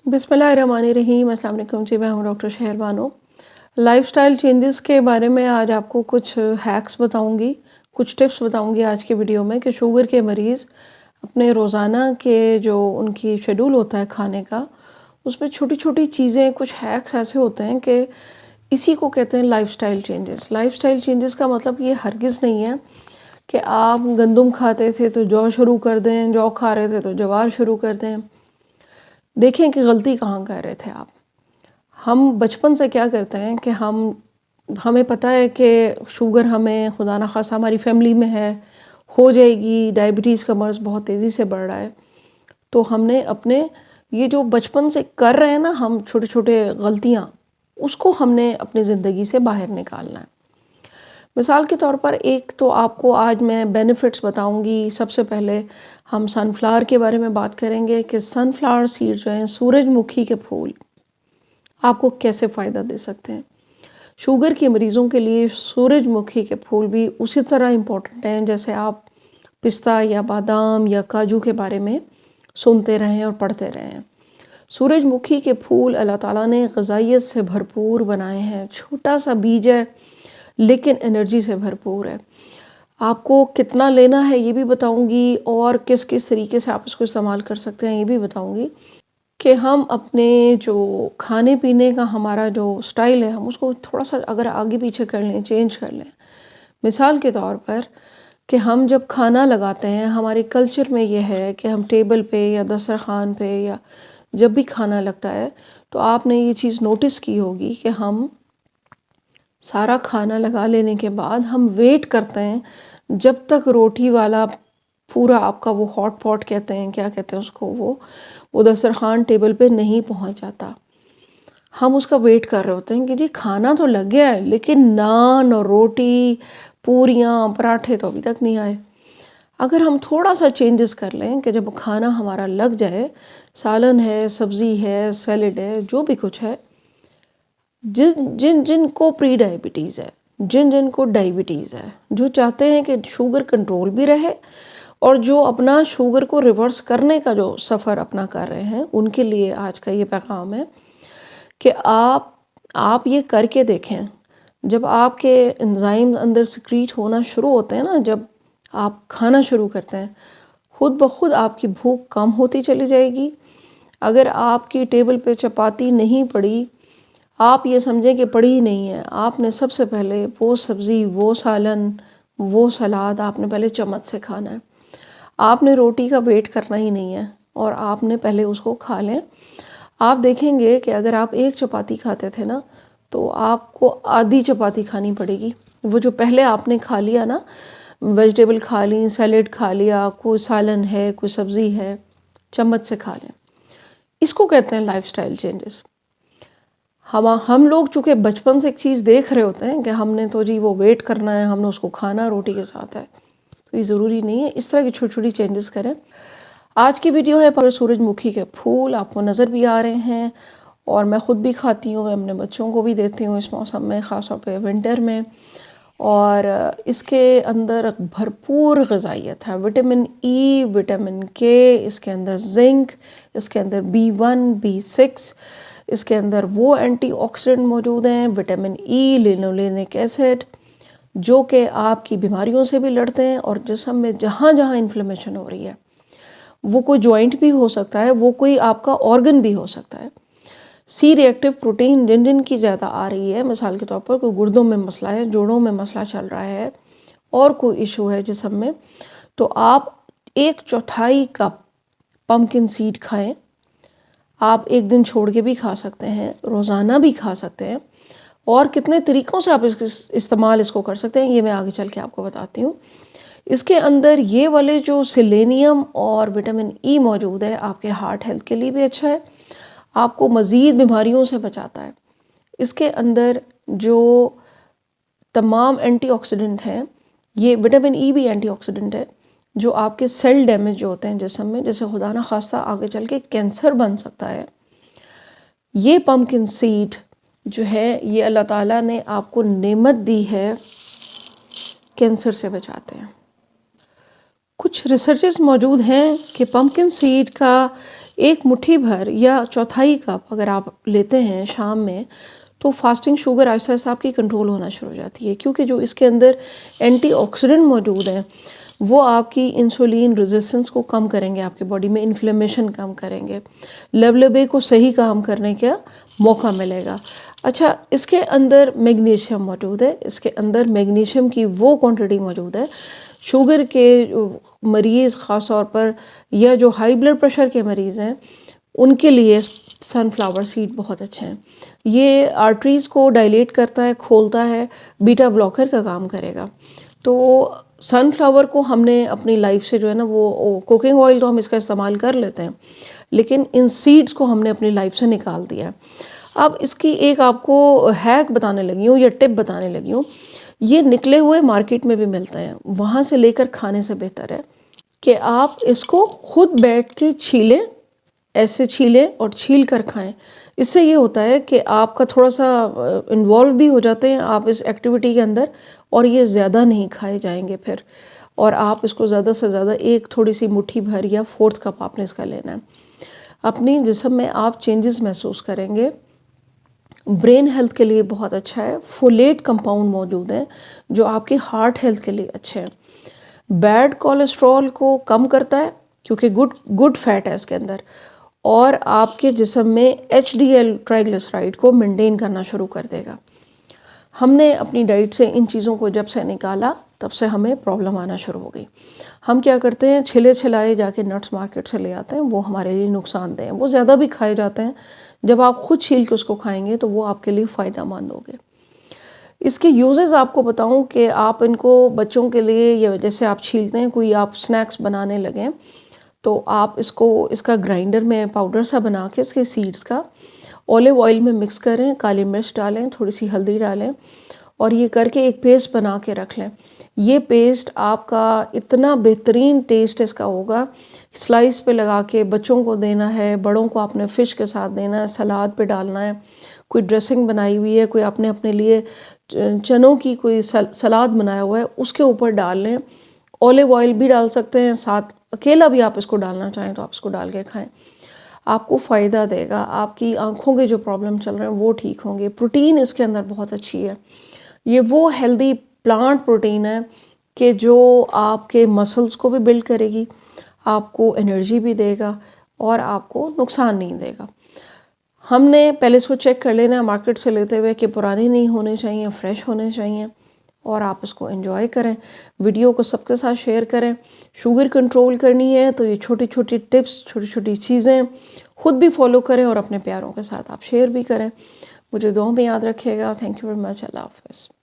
बिस्मिल्लाहिर्रहमानिर्रहीम। अस्सलाम वालेकुम जी, मैं हूँ डॉक्टर शहर बानो। लाइफ़स्टाइल चेंजेस के बारे में आज आपको कुछ हैक्स बताऊँगी, कुछ टिप्स बताऊँगी आज की वीडियो में कि शुगर के मरीज़ अपने रोज़ाना के जो उनकी शेड्यूल होता है खाने का, उसमें छोटी-छोटी चीज़ें, कुछ हैक्स ऐसे होते हैं कि इसी को कहते हैं लाइफ़स्टाइल चेंजेस। लाइफ़स्टाइल चेंजेस का मतलब ये हरगिज़ नहीं है कि आप गंदम खाते थे तो जौ शुरू कर दें, जौ खा रहे थे तो ज्वार शुरू कर दें। देखें कि गलती कहाँ कर रहे थे आप। हम बचपन से क्या करते हैं कि हमें पता है कि शुगर हमें खुदा ना खास्ता हमारी फैमिली में है, हो जाएगी, डायबिटीज़ का मर्ज़ बहुत तेज़ी से बढ़ रहा है। तो हमने अपने ये जो बचपन से कर रहे हैं ना हम छोटे-छोटे गलतियाँ, उसको हमने अपनी ज़िंदगी से बाहर निकालना है। मिसाल के तौर पर एक तो आपको आज मैं बेनिफिट्स बताऊँगी। सबसे पहले हम सनफ्लावर के बारे में बात करेंगे कि सनफ्लावर सीड जो हैं, सूरजमुखी के फूल आपको कैसे फ़ायदा दे सकते हैं। शुगर के मरीज़ों के लिए सूरजमुखी के फूल भी उसी तरह इम्पोर्टेंट हैं जैसे आप पिस्ता या बादाम या काजू के बारे में सुनते रहें और पढ़ते रहें। सूरजमुखी के फूल अल्लाह ताला ने ग़िज़ाइयत से भरपूर बनाए हैं। छोटा सा बीज है लेकिन एनर्जी से भरपूर है। आपको कितना लेना है ये भी बताऊँगी और किस किस तरीके से आप इसको इस्तेमाल कर सकते हैं ये भी बताऊँगी कि हम अपने जो खाने पीने का हमारा जो स्टाइल है हम उसको थोड़ा सा अगर आगे पीछे कर लें, चेंज कर लें। मिसाल के तौर पर कि हम जब खाना लगाते हैं हमारे कल्चर में ये है कि हम टेबल पे या दस्तरखान पे या जब भी खाना लगता है तो आपने ये चीज़ नोटिस की होगी कि हम सारा खाना लगा लेने के बाद हम वेट करते हैं जब तक रोटी वाला पूरा आपका वो हॉट पॉट कहते हैं, क्या कहते हैं उसको, वो दस्तरखान टेबल पे नहीं पहुंच जाता। हम उसका वेट कर रहे होते हैं कि जी खाना तो लग गया है लेकिन नान और रोटी, पूरियाँ, पराठे तो अभी तक नहीं आए। अगर हम थोड़ा सा चेंजेस कर लें कि जब खाना हमारा लग जाए, सालन है, सब्ज़ी है, सैलेड है, जो भी कुछ है, जिनको प्री डायबिटीज़ है, जिनको डायबिटीज़ है, जो चाहते हैं कि शुगर कंट्रोल भी रहे और जो अपना शुगर को रिवर्स करने का जो सफ़र अपना कर रहे हैं, उनके लिए आज का ये पैगाम है कि आप ये करके देखें। जब आपके एंजाइम अंदर सिक्रीट होना शुरू होते हैं ना, जब आप खाना शुरू करते हैं, खुद ब खुद आपकी भूख कम होती चली जाएगी। अगर आपकी टेबल पे चपाती नहीं पड़ी, आप ये समझें कि पड़ी ही नहीं है। आपने सबसे पहले वो सब्ज़ी, वो सालन, वो सलाद आपने पहले चम्मच से खाना है। आपने रोटी का वेट करना ही नहीं है और आपने पहले उसको खा लें। आप देखेंगे कि अगर आप एक चपाती खाते थे ना तो आपको आधी चपाती खानी पड़ेगी। वो जो पहले आपने खा लिया ना, वेजिटेबल खा ली, सैलेड खा लिया, कोई सालन है, कोई सब्ज़ी है, चम्मच से खा लें। इसको कहते हैं लाइफस्टाइल चेंजेस। हम लोग चूँकि बचपन से एक चीज़ देख रहे होते हैं कि हमने तो जी वो वेट करना है, हमने उसको खाना रोटी के साथ है, तो ये ज़रूरी नहीं है। इस तरह की छोटी-छोटी चेंजेस करें। आज की वीडियो है पर सूरजमुखी के फूल आपको नज़र भी आ रहे हैं और मैं ख़ुद भी खाती हूँ, मैं अपने बच्चों को भी देती हूँ इस मौसम में, ख़ास तौर पे विंटर में। और इसके अंदर भरपूर ग़िज़ाइयत है, विटामिन ई, विटामिन के, इसके अंदर ज़िंक, इसके अंदर B1, B6, इसके अंदर वो एंटीऑक्सीडेंट मौजूद हैं, विटामिन ई, लिनोलेनिक एसिड, जो कि आपकी बीमारियों से भी लड़ते हैं और जिस्म में जहाँ जहाँ इन्फ्लेमेशन हो रही है, वो कोई जॉइंट भी हो सकता है, वो कोई आपका ऑर्गन भी हो सकता है। सी रिएक्टिव प्रोटीन जिन की ज़्यादा आ रही है, मिसाल के तौर पर कोई गुर्दों में मसला है, जोड़ों में मसला चल रहा है और कोई इशू है जिस्म में, तो आप 1/4 कप पम्पकिन सीड खाएं। आप एक दिन छोड़ के भी खा सकते हैं, रोज़ाना भी खा सकते हैं और कितने तरीक़ों से आप इस्तेमाल इसको कर सकते हैं ये मैं आगे चल के आपको बताती हूँ। इसके अंदर ये वाले जो सेलेनियम और विटामिन ई मौजूद है, आपके हार्ट हेल्थ के लिए भी अच्छा है, आपको मज़ीद बीमारियों से बचाता है। इसके अंदर जो तमाम एंटीऑक्सीडेंट हैं, ये विटामिन ई भी एंटीऑक्सीडेंट है, जो आपके सेल डैमेज जो होते हैं जिस्म में, जैसे खुदा ना खास्ता आगे चल के कैंसर बन सकता है। ये पम्पकिन सीड जो है ये अल्लाह ताला ने आपको नेमत दी है, कैंसर से बचाते हैं। कुछ रिसर्चेस मौजूद हैं कि पम्पकिन सीड का एक मुट्ठी भर या चौथाई कप अगर आप लेते हैं शाम में, तो फास्टिंग शुगर आहिस्ता आहिस्ता आपकी कंट्रोल होना शुरू हो जाती है, क्योंकि जो इसके अंदर एंटीऑक्सीडेंट मौजूद हैं वो आपकी इंसुलिन रेजिस्टेंस को कम करेंगे, आपकी बॉडी में इन्फ्लेमेशन कम करेंगे, लबलबे को सही काम करने का मौका मिलेगा। अच्छा, इसके अंदर मैग्नीशियम मौजूद है, इसके अंदर मैग्नीशियम की वो क्वांटिटी मौजूद है, शुगर के मरीज़ ख़ास तौर पर या जो हाई ब्लड प्रेशर के मरीज़ हैं उनके लिए सनफ्लावर सीड बहुत अच्छे हैं। ये आर्टरीज़ को डायलेट करता है, खोलता है, बीटा ब्लॉकर का काम करेगा। तो सनफ्लावर को हमने अपनी लाइफ से जो है ना वो कुकिंग ऑयल तो हम इसका इस्तेमाल कर लेते हैं, लेकिन इन सीड्स को हमने अपनी लाइफ से निकाल दिया है। अब इसकी एक आपको हैक बताने लगी हूँ या टिप बताने लगी हूँ। ये निकले हुए मार्केट में भी मिलते हैं, वहाँ से लेकर खाने से बेहतर है कि आप इसको खुद बैठ के छीलें, ऐसे छीलें और छील कर खाएं। इससे ये होता है कि आपका थोड़ा सा इन्वॉल्व भी हो जाते हैं आप इस एक्टिविटी के अंदर, और ये ज़्यादा नहीं खाए जाएंगे फिर। और आप इसको ज़्यादा से ज़्यादा एक थोड़ी सी मुट्ठी भर या 4th कप आपने इसका लेना है। अपनी जिस्म में आप चेंजेस महसूस करेंगे। ब्रेन हेल्थ के लिए बहुत अच्छा है। फोलेट कंपाउंड मौजूद हैं जो आपके हार्ट हेल्थ के लिए अच्छे हैं। बैड कोलेस्ट्रॉल को कम करता है क्योंकि गुड फैट है इसके अंदर, और आपके जिस्म में HDL ट्राइग्लिसराइड को मेंटेन करना शुरू कर देगा। हमने अपनी डाइट से इन चीज़ों को जब से निकाला तब से हमें प्रॉब्लम आना शुरू हो गई। हम क्या करते हैं, छिले छिलाए जाके नट्स मार्केट से ले आते हैं, वो हमारे लिए नुकसानदेह हैं, वो ज़्यादा भी खाए जाते हैं। जब आप खुद छील के उसको खाएंगे तो वो आपके लिए फ़ायदा मंद होंगे। इसके यूजेस आपको बताऊं कि आप इनको बच्चों के लिए, या जैसे आप छीलते हैं कोई आप स्नैक्स बनाने लगें तो आप इसका ग्राइंडर में पाउडर सा बना के इसके सीड्स का ऑलिव ऑयल में मिक्स करें, काली मिर्च डालें, थोड़ी सी हल्दी डालें और ये करके एक पेस्ट बना के रख लें। ये पेस्ट आपका इतना बेहतरीन टेस्ट इसका होगा, स्लाइस पे लगा के बच्चों को देना है, बड़ों को आपने फ़िश के साथ देना है, सलाद पे डालना है, कोई ड्रेसिंग बनाई हुई है, कोई आपने अपने लिए चनों की कोई सलाद बनाया हुआ है उसके ऊपर डाल लें। ऑलिव ऑयल भी डाल सकते हैं साथ, अकेला भी आप इसको डालना चाहें तो आप इसको डाल के खाएं, आपको फ़ायदा देगा। आपकी आँखों के जो प्रॉब्लम चल रहे हैं वो ठीक होंगे। प्रोटीन इसके अंदर बहुत अच्छी है। ये वो हेल्दी प्लांट प्रोटीन है कि जो आपके मसल्स को भी बिल्ड करेगी, आपको एनर्जी भी देगा और आपको नुकसान नहीं देगा। हमने पहले इसको चेक कर लेना है मार्केट से लेते हुए कि पुरानी नहीं होने चाहिए, फ्रेश होने चाहिए, और आप इसको एंजॉय करें। वीडियो को सबके साथ शेयर करें। शुगर कंट्रोल करनी है तो ये छोटी छोटी टिप्स, छोटी छोटी चीज़ें खुद भी फॉलो करें और अपने प्यारों के साथ आप शेयर भी करें। मुझे दुआ में याद रखिएगा। Thank you very much. अल्लाह हाफ़िज़।